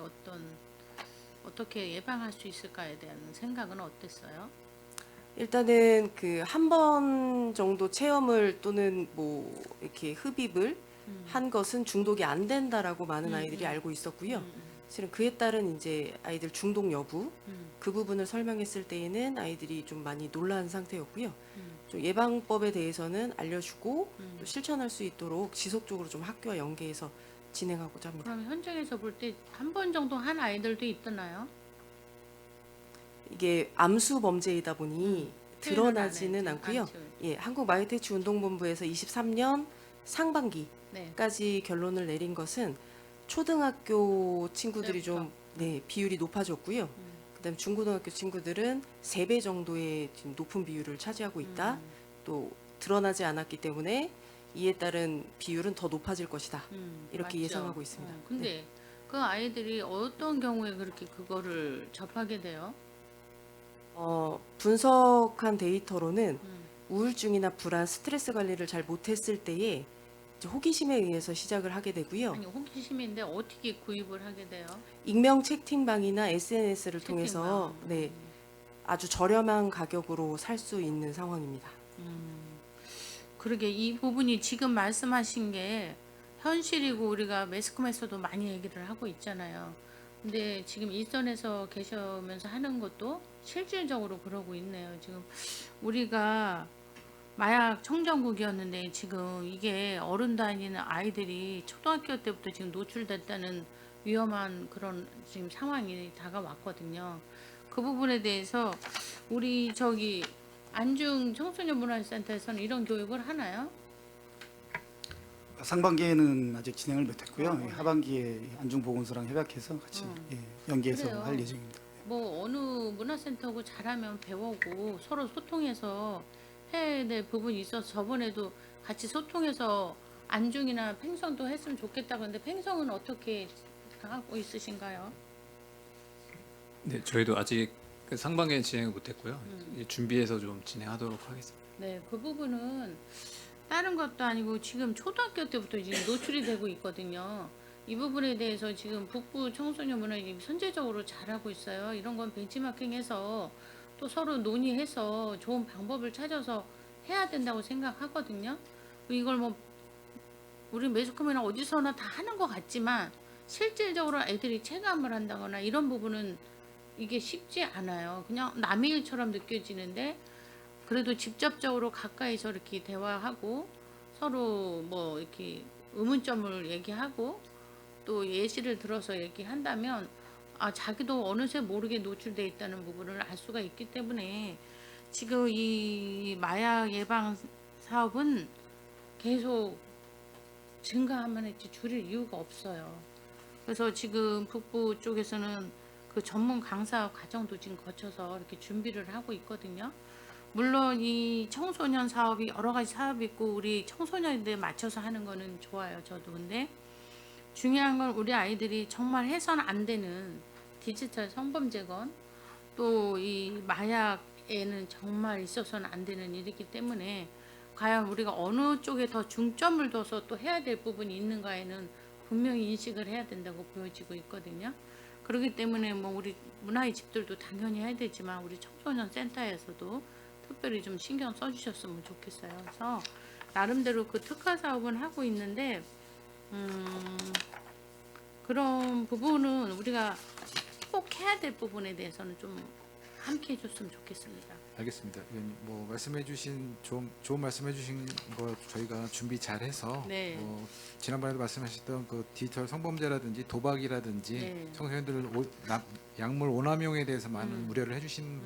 어떻게 예방할 수 있을까에 대한 생각은 어땠어요? 일단은 그 한 번 정도 체험을 또는 뭐 이렇게 흡입을 한 것은 중독이 안 된다라고 많은 아이들이 알고 있었고요. 실은 그에 따른 이제 아이들 중독 여부 그 부분을 설명했을 때에는 아이들이 좀 많이 놀란 상태였고요. 좀 예방법에 대해서는 알려주고 또 실천할 수 있도록 지속적으로 좀 학교와 연계해서 진행하고자 합니다. 그럼 현장에서 볼 때 한 번 정도 한 아이들도 있었나요? 이게 암수 범죄이다 보니 드러나지는 표현을 안 않고요. 했지. 예, 한국 마약퇴치 운동본부에서 23년 상반기까지 네. 결론을 내린 것은 초등학교 친구들이 좀 때부터. 비율이 높아졌고요. 그다음에 중고등학교 친구들은 3배 정도의 지금 높은 비율을 차지하고 있다. 또 드러나지 않았기 때문에 이에 따른 비율은 더 높아질 것이다. 이렇게 맞죠. 예상하고 있습니다. 근데 네. 그 아이들이 어떤 경우에 그렇게 그거를 접하게 돼요? 분석한 데이터로는 음. 우울증이나 불안, 스트레스 관리를 잘 못했을 때에 이제 호기심에 의해서 시작을 하게 되고요. 아니 호기심인데 어떻게 구입을 하게 돼요? 익명 채팅방이나 SNS를 통해서 채팅방. 네, 아주 저렴한 가격으로 살 수 있는 상황입니다. 그러게 이 부분이 지금 말씀하신 게 현실이고 우리가 매스컴에서도 많이 얘기를 하고 있잖아요. 근데 지금 일선에서 계시면서 하는 것도 실질적으로 그러고 있네요. 지금 우리가 마약 청정국이었는데 지금 이게 어른 다니는 아이들이 초등학교 때부터 지금 노출됐다는 위험한 그런 지금 상황이 다가왔거든요. 그 부분에 대해서 우리 저기 안중 청소년 문화센터에서는 이런 교육을 하나요? 상반기에는 아직 진행을 못했고요. 네. 하반기에 안중보건소랑 협약해서 같이 연계해서 그래요. 할 예정입니다. 뭐 어느 문화센터고 잘하면 배우고 서로 소통해서 해야 될 부분이 있어서 저번에도 같이 소통해서 안중이나 팽성도 했으면 좋겠다고 하는데 팽성은 어떻게 하고 있으신가요? 네, 저희도 아직 그 상반기에 진행을 못했고요. 이제 준비해서 좀 진행하도록 하겠습니다. 네, 그 부분은 다른 것도 아니고 지금 초등학교 때부터 지금 노출이 되고 있거든요. 이 부분에 대해서 지금 북부 청소년 문화인이 선제적으로 잘하고 있어요. 이런 건 벤치마킹해서 또 서로 논의해서 좋은 방법을 찾아서 해야 된다고 생각하거든요. 이걸 뭐 우리 매스컴이나 어디서나 다 하는 것 같지만 실질적으로 애들이 체감을 한다거나 이런 부분은 이게 쉽지 않아요. 그냥 남의 일처럼 느껴지는데 그래도 직접적으로 가까이서 이렇게 대화하고 서로 뭐 이렇게 의문점을 얘기하고 또 예시를 들어서 얘기한다면 자기도 어느새 모르게 노출돼 있다는 부분을 알 수가 있기 때문에 지금 이 마약 예방 사업은 계속 증가하면 했지 줄일 이유가 없어요. 그래서 지금 북부 쪽에서는 그 전문 강사 과정도 지금 거쳐서 이렇게 준비를 하고 있거든요. 물론 이 청소년 사업이 여러 가지 사업이 있고 우리 청소년들 맞춰서 하는 거는 좋아요. 저도. 근데 중요한 건 우리 아이들이 정말 해서는 안 되는 디지털 성범죄건 또 이 마약에는 정말 있어서는 안 되는 일이기 때문에 과연 우리가 어느 쪽에 더 중점을 둬서 또 해야 될 부분이 있는가에는 분명히 인식을 해야 된다고 보여지고 있거든요. 그렇기 때문에 뭐 우리 문화의 집들도 당연히 해야 되지만 우리 청소년 센터에서도 특별히 좀 신경 써주셨으면 좋겠어요. 그래서 나름대로 그 특화 사업은 하고 있는데 그런 부분은 우리가 꼭 해야 될 부분에 대해서는 좀 함께 해줬으면 좋겠습니다. 알겠습니다. 의원님, 뭐 말씀해주신 좋은 말씀해주신 거 저희가 준비 잘해서 네. 지난번에도 말씀하셨던 그 디지털 성범죄라든지 도박이라든지 네. 청소년들 약물 오남용에 대해서 많은 우려를 해주신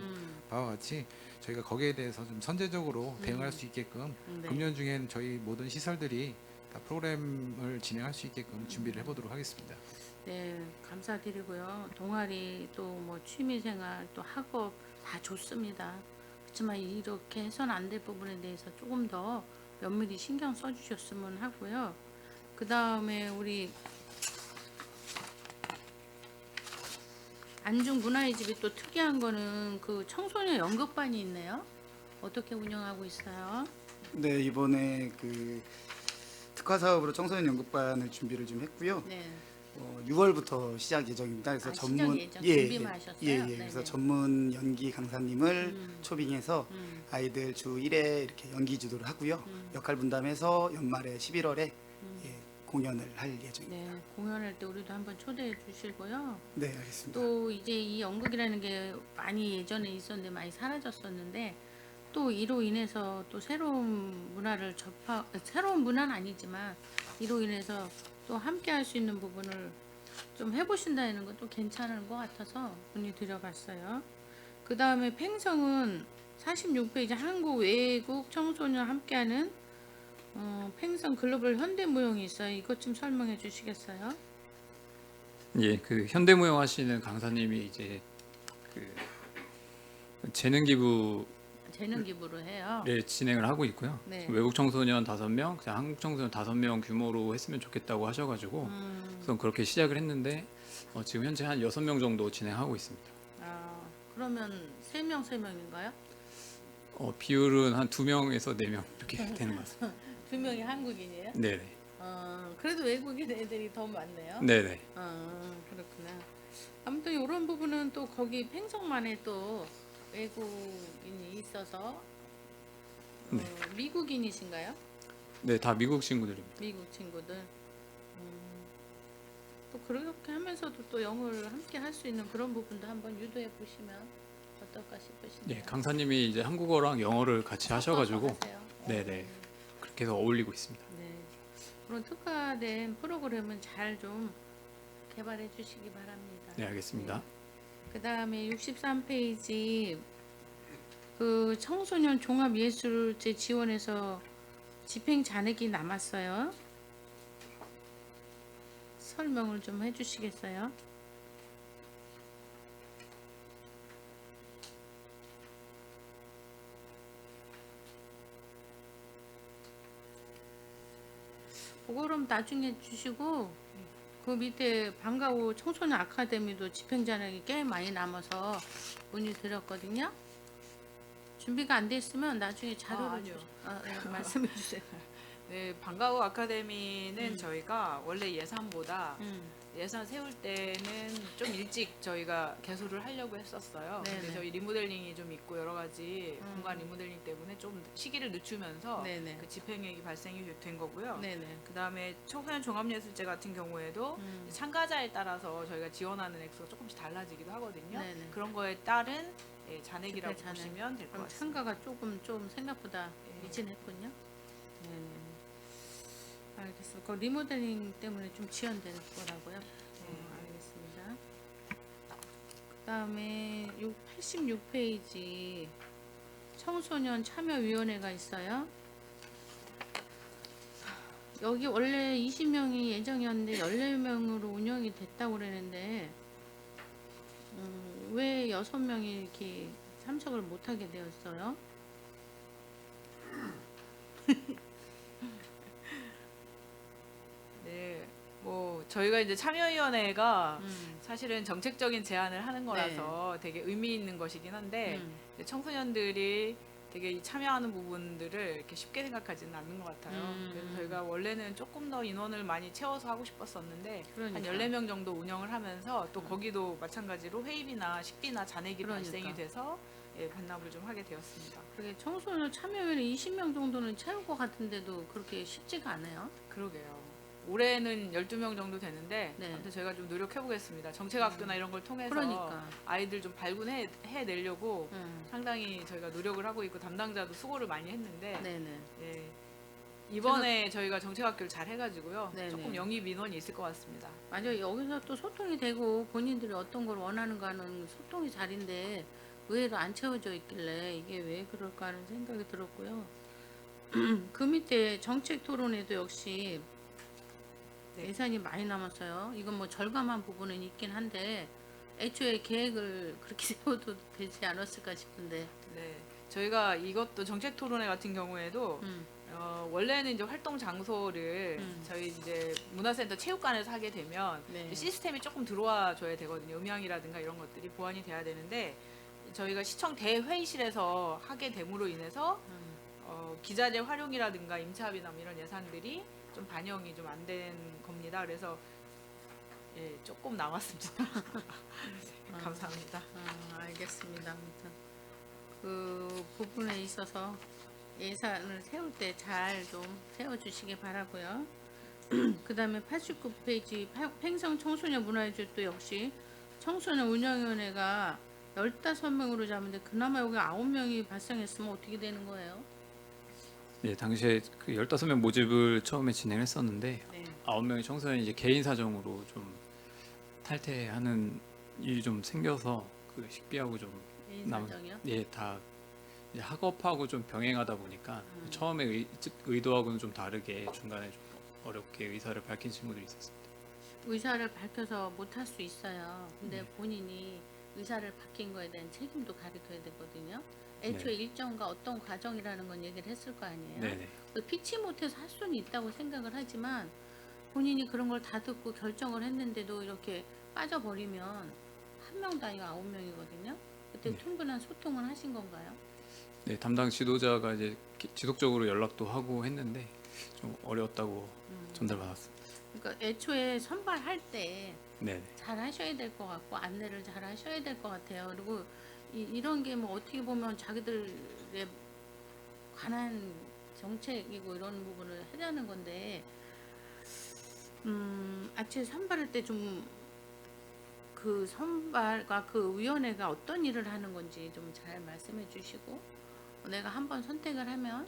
바와 같이 저희가 거기에 대해서 좀 선제적으로 대응할 수 있게끔 네. 금년 중엔 저희 모든 시설들이 다 프로그램을 진행할 수 있게끔 준비를 해보도록 하겠습니다. 네, 감사드리고요. 동아리 또 뭐 취미생활 또 학업 다 좋습니다. 그렇지만 이렇게 해서는 안 될 부분에 대해서 조금 더 면밀히 신경 써주셨으면 하고요. 그 다음에 우리 안중 문화의 집이 또 특이한 거는 그 청소년 연극반이 있네요. 어떻게 운영하고 있어요? 네, 이번에 그 특화 사업으로 청소년 연극반을 준비를 좀 했고요. 네. 6월부터 시작 예정입니다. 그래서 시작 예정 준비만 하셨어요? 네네. 그래서 전문 연기 강사님을 음. 초빙해서 아이들 주 1회 이렇게 연기 지도를 하고요. 역할 분담해서 연말에 11월에 공연을 할 예정입니다. 네, 공연할 때 우리도 한번 초대해 주시고요. 네, 알겠습니다. 또 이제 이 연극이라는 게 많이 예전에 있었는데 많이 사라졌었는데 또 이로 인해서 또 새로운 문화를 새로운 문화는 아니지만 이로 인해서 또 함께 할 수 있는 부분을 좀 해보신다는 것도 괜찮은 것 같아서 문의드려봤어요. 그 다음에 팽성은 46페이지 한국 외국 청소년 함께하는 팽성 글로벌 현대무용이 있어요. 이것 좀 설명해 주시겠어요? 예, 그 현대무용 하시는 강사님이 이제 그 재능 기부를 재능 기부로 해요. 진행을 하고 있고요. 네. 외국 청소년 5명, 한국 청소년 5명 규모로 했으면 좋겠다고 하셔가지고 우선 그렇게 시작을 했는데 지금 현재 한 6명 정도 진행하고 있습니다. 아, 그러면 3명인가요? 비율은 한 2명에서 4명 이렇게 되는 것 같습니다. 2명이 한국인이에요? 네네. 그래도 외국인 애들이 더 많네요. 네네. 그렇구나. 아무튼 이런 부분은 또 거기 팽성만에 또 외국인이 있어서 네. 미국인이신가요? 네, 다 미국 친구들입니다. 미국 친구들. 또 그렇게 하면서도 또 영어를 함께 할 수 있는 그런 부분도 한번 유도해 보시면 어떨까 싶으시네요. 네, 강사님이 이제 한국어랑 영어를 같이 하셔가지고 하세요. 네네 그렇게 해서 어울리고 있습니다. 네. 그런 특화된 프로그램은 잘 좀 개발해 주시기 바랍니다. 네, 알겠습니다. 그 다음에 63페이지 그 청소년 종합예술제 지원에서 집행 잔액이 남았어요. 설명을 좀 해주시겠어요? 그거는 나중에 주시고 그 밑에 방과후 청소년 아카데미도 집행 잔액이 꽤 많이 남아서 문의드렸거든요. 준비가 안 됐으면 나중에 자료를 아니요. 네, 말씀해 주세요. 네, 방과후 아카데미는 저희가 원래 예산보다 음. 예산 세울 때는 좀 일찍 저희가 개소를 하려고 했었어요. 네네. 근데 저희 리모델링이 좀 있고 여러 가지 공간 리모델링 때문에 좀 시기를 늦추면서 네네. 그 집행액이 발생이 된 거고요. 네네. 그다음에 청소년 종합예술제 같은 경우에도 참가자에 따라서 저희가 지원하는 액수가 조금씩 달라지기도 하거든요. 네네. 그런 거에 따른 잔액이라고 집행 잔액. 보시면 될 것 그럼 같습니다. 참가가 좀 생각보다 네. 미진했군요. 네네. 알겠습니다. 그 리모델링 때문에 좀 지연될 거라고요. 알겠습니다. 그다음에 86페이지 청소년 참여위원회가 있어요. 여기 원래 20명이 예정이었는데 14명으로 운영이 됐다고 그러는데 왜 6명이 이렇게 참석을 못하게 되었어요? 네, 뭐 저희가 이제 참여위원회가 음. 사실은 정책적인 제안을 하는 거라서 되게 의미 있는 것이긴 한데 이제 청소년들이 되게 이 참여하는 부분들을 이렇게 쉽게 생각하지는 않는 것 같아요. 그래서 저희가 원래는 조금 더 인원을 많이 채워서 하고 싶었었는데 그러니까. 한 14명 정도 운영을 하면서 또 거기도 마찬가지로 회의비나 식비나 잔액이 그러니까. 발생이 돼서 반납을 좀 하게 되었습니다. 그게 청소년 참여위원회 20명 정도는 채울 것 같은데도 그렇게 쉽지가 않아요. 그러게요. 올해는 12명 정도 되는데 네. 아무튼 저희가 좀 노력해 보겠습니다. 정책학교나 이런 걸 통해서 그러니까. 아이들 좀 발굴해 내려고 상당히 저희가 노력을 하고 있고 담당자도 수고를 많이 했는데 네네. 예, 이번에 저희가 정책학교를 잘 해가지고요. 네네. 조금 영입 인원이 있을 것 같습니다. 맞아요. 여기서 또 소통이 되고 본인들이 어떤 걸 원하는가는 소통이 잘인데 의외로 안 채워져 있길래 이게 왜 그럴까 하는 생각이 들었고요. 그 밑에 정책 토론에도 역시 예산이 많이 남았어요. 이건 뭐 절감한 부분은 있긴 한데 애초에 계획을 그렇게 세워도 되지 않았을까 싶은데. 네, 저희가 이것도 정책 토론회 같은 경우에도 원래는 이제 활동 장소를 저희 이제 문화센터 체육관에서 하게 되면 네. 시스템이 조금 들어와 줘야 되거든요. 음향이라든가 이런 것들이 보완이 돼야 되는데 저희가 시청 대회의실에서 하게 됨으로 인해서 기자재 활용이라든가 임차비나 뭐 이런 예산들이 좀 반영이 좀 안 된 겁니다. 그래서 예, 조금 남았습니다. 감사합니다. 알겠습니다. 아무튼 그 부분에 있어서 예산을 세울 때 잘 좀 세워주시기 바라고요. 그 다음에 89페이지 팽성 청소년 문화예술도 역시 청소년 운영위원회가 15명으로 잡는데 그나마 여기 9명이 발생했으면 어떻게 되는 거예요? 네, 당시에 그 15명 모집을 처음에 진행했었는데 네. 9명의 청소년이 이제 개인 사정으로 좀 탈퇴하는 일이 좀 생겨서 그 식비하고 좀 개인 사정이요? 예, 다 이제 학업하고 좀 병행하다 보니까 처음에 의도하고는 좀 다르게 중간에 좀 어렵게 의사를 밝힌 친구들이 있었습니다. 의사를 밝혀서 못할 수 있어요. 근데 본인이 의사를 바뀐 거에 대한 책임도 가르쳐야 되거든요. 애초에 일정과 어떤 과정이라는 건 얘기를 했을 거 아니에요. 네네. 피치 못해서 할 수는 있다고 생각을 하지만 본인이 그런 걸 다 듣고 결정을 했는데도 이렇게 빠져버리면 한 명도 아니고 9명이거든요. 그때 네. 충분한 소통을 하신 건가요? 네, 담당 지도자가 이제 지속적으로 연락도 하고 했는데 좀 어려웠다고 전달받았습니다. 그러니까 애초에 선발할 때 네, 잘 하셔야 될 것 같고 안내를 잘 하셔야 될 것 같아요. 그리고 이런 게 뭐 어떻게 보면 자기들에 관한 정책이고 이런 부분을 해야하는 건데 애초에 선발할 때 좀 그 선발과 그 위원회가 어떤 일을 하는 건지 좀 잘 말씀해 주시고 내가 한번 선택을 하면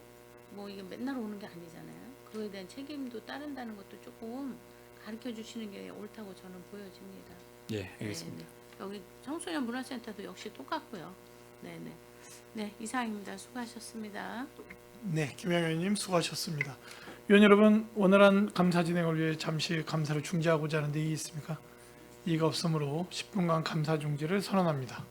뭐 이게 맨날 오는 게 아니잖아요. 그거에 대한 책임도 따른다는 것도 조금 가르쳐 주시는 게 옳다고 저는 보여집니다. 예, 알겠습니다. 네, 네. 여기 청소년 문화센터도 역시 똑같고요. 네네. 네, 이상입니다. 수고하셨습니다. 네, 김영 의원님 수고하셨습니다. 위원 여러분, 원활한 감사 진행을 위해 잠시 감사를 중지하고자 하는 이의 있습니까? 이의가 없으므로 10분간 감사 중지를 선언합니다.